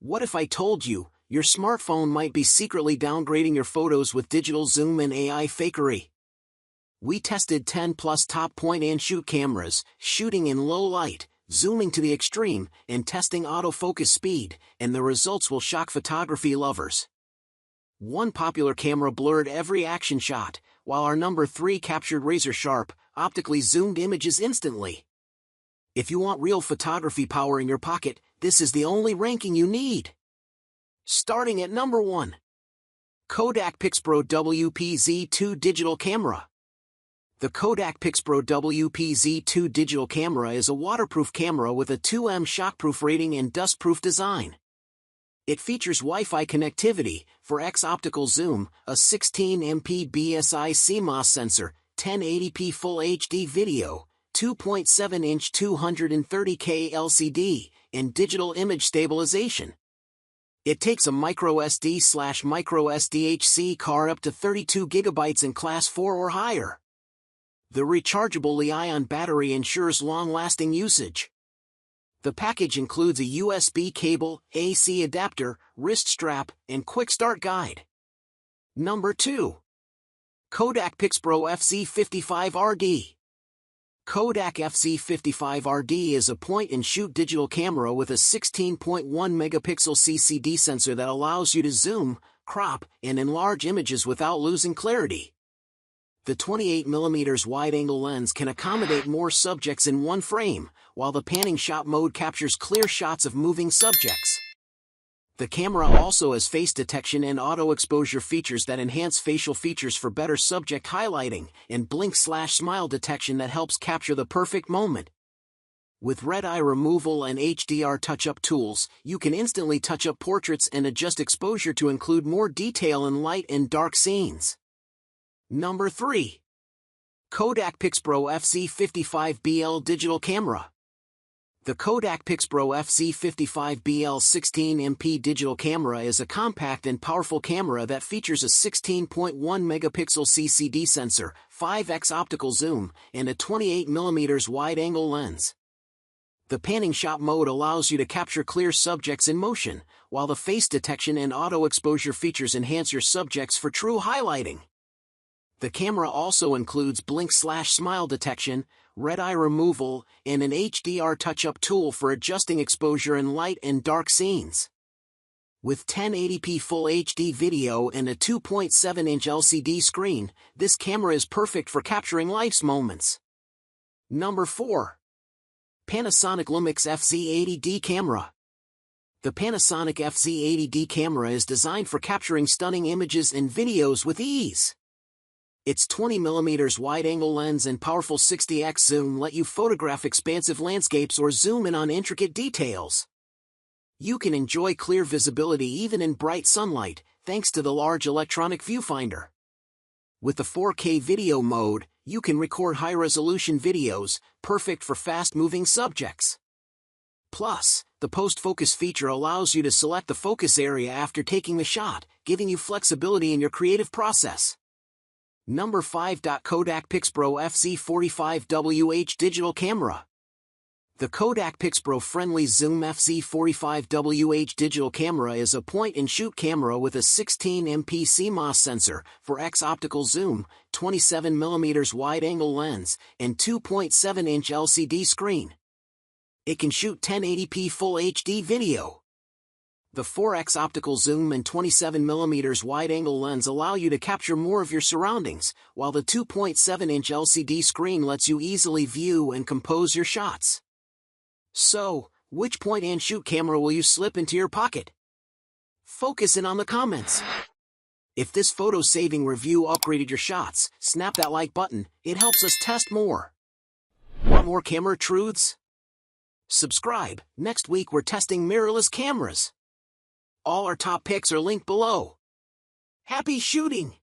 What if I told you, your smartphone might be secretly downgrading your photos with digital zoom and AI fakery? We tested 10 plus top point-and-shoot cameras, shooting in low light, zooming to the extreme, and testing autofocus speed, and the results will shock photography lovers. One popular camera blurred every action shot, while our number 3 captured razor-sharp, optically zoomed images instantly. If you want real photography power in your pocket, this is the only ranking you need. Starting at number 1. KODAK PIXPRO WP-Z2 Digital Camera. The KODAK PIXPRO WP-Z2 digital camera is a waterproof camera with a 2M shockproof rating and dustproof design. It features Wi-Fi connectivity, 4x optical zoom, a 16MP BSI CMOS sensor, 1080p Full HD video, 2.7-inch 230K LCD, and digital image stabilization. It takes a microSD/micro SDHC card up to 32 GB in Class 4 or higher. The rechargeable Li-ion battery ensures long-lasting usage. The package includes a USB cable, AC adapter, wrist strap, and quick start guide. Number 2. KODAK PIXPRO FZ55RD. KODAK FZ55RD is a point-and-shoot digital camera with a 16.1 megapixel CCD sensor that allows you to zoom, crop, and enlarge images without losing clarity. The 28mm wide-angle lens can accommodate more subjects in one frame, while the panning shot mode captures clear shots of moving subjects. The camera also has face detection and auto-exposure features that enhance facial features for better subject highlighting, and blink/smile detection that helps capture the perfect moment. With red eye removal and HDR touch-up tools, you can instantly touch up portraits and adjust exposure to include more detail in light and dark scenes. Number 3. KODAK PIXPRO FZ55BL Digital Camera. The KODAK PIXPRO FZ55BL 16MP digital camera is a compact and powerful camera that features a 16.1 megapixel CCD sensor, 5x optical zoom, and a 28mm wide-angle lens. The panning shot mode allows you to capture clear subjects in motion, while the face detection and auto-exposure features enhance your subjects for true highlighting. The camera also includes blink/smile detection, red eye removal, and an HDR touch-up tool for adjusting exposure in light and dark scenes. With 1080p Full HD video and a 2.7-inch LCD screen, this camera is perfect for capturing life's moments. Number 4. Panasonic Lumix FZ80D Camera. The Panasonic FZ80D camera is designed for capturing stunning images and videos with ease. Its 20mm wide-angle lens and powerful 60x zoom let you photograph expansive landscapes or zoom in on intricate details. You can enjoy clear visibility even in bright sunlight, thanks to the large electronic viewfinder. With the 4K video mode, you can record high-resolution videos, perfect for fast-moving subjects. Plus, the post-focus feature allows you to select the focus area after taking the shot, giving you flexibility in your creative process. Number 5. KODAK PIXPRO FZ45WH Digital Camera. The KODAK PIXPRO Friendly Zoom FZ45WH digital camera is a point-and-shoot camera with a 16MP CMOS sensor, 4x optical zoom, 27mm wide-angle lens, and 2.7-inch LCD screen. It can shoot 1080p Full HD video. The 4x optical zoom and 27mm wide-angle lens allow you to capture more of your surroundings, while the 2.7-inch LCD screen lets you easily view and compose your shots. So, which point-and-shoot camera will you slip into your pocket? Focus in on the comments. If this photo-saving review upgraded your shots, snap that like button, it helps us test more. Want more camera truths? Subscribe. Next week we're testing mirrorless cameras. All our top picks are linked below. Happy shooting!